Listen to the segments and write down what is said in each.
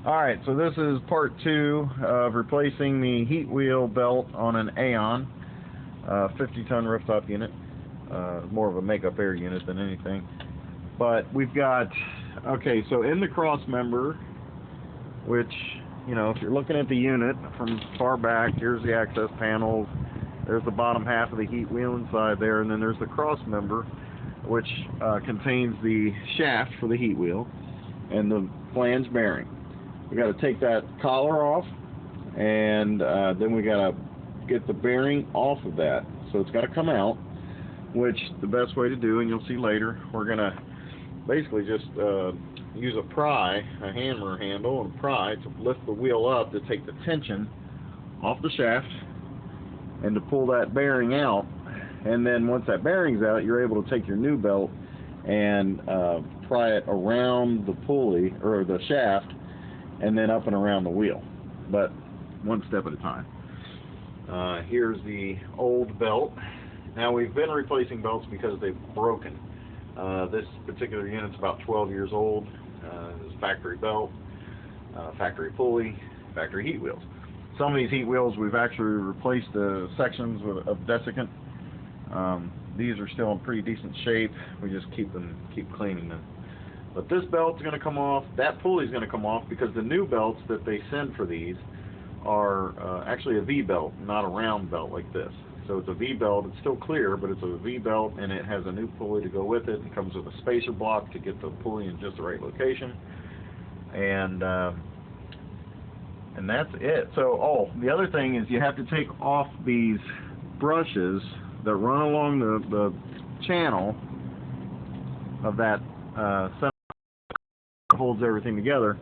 Alright, so this is part 2 of replacing the heat wheel belt on an AAON 50-ton rooftop unit. More of a makeup air unit than anything. But we've got, okay, so in the cross member, which, you know, if you're looking at the unit from far back, here's the access panels, there's the bottom half of the heat wheel inside there, and then there's the cross member, which contains the shaft for the heat wheel and the flange bearing. We got to take that collar off, and then we got to get the bearing off of that. So it's got to come out, which the best way to do, and you'll see later, we're going to basically just use a pry, a hammer handle and a pry to lift the wheel up to take the tension off the shaft and to pull that bearing out. And then once that bearing's out, you're able to take your new belt and pry it around the pulley or the shaft and then up and around the wheel, but one step at a time. Here's the old belt. Now, we've been replacing belts because they've broken. This particular unit's about 12 years old. It's a factory belt, factory pulley, factory heat wheels. Some of these heat wheels we've actually replaced the sections of desiccant. These are still in pretty decent shape. We just keep cleaning them. But this belt's going to come off, that pulley's going to come off, because the new belts that they send for these are actually a V belt, not a round belt like this. So it's a V belt, it's still clear, but it's a V belt, and it has a new pulley to go with it. It comes with a spacer block to get the pulley in just the right location. And that's it. So, the other thing is you have to take off these brushes that run along the channel of that center that holds everything together.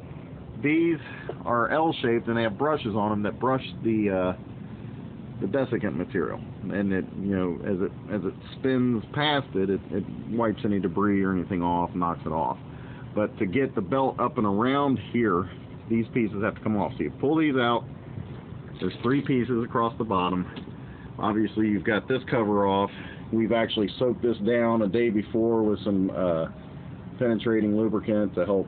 These are L-shaped, and they have brushes on them that brush the desiccant material, and it, you know, as it spins past it, it wipes any debris or anything off, knocks it off. But to get the belt up and around here, these pieces have to come off. So you pull these out. There's 3 pieces across the bottom. Obviously, you've got this cover off. We've actually soaked this down a day before with some penetrating lubricant to help.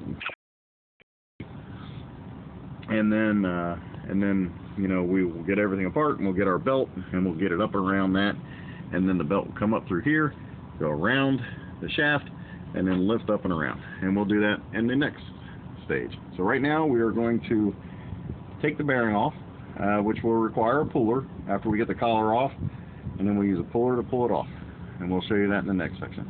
And then you know, we will get everything apart, and we'll get our belt, and we'll get it up around that, and then the belt will come up through here, go around the shaft, and then lift up and around. And we'll do that in the next stage. So right now we are going to take the bearing off, which will require a puller after we get the collar off, and then we use a puller to pull it off. And we'll show you that in the next section.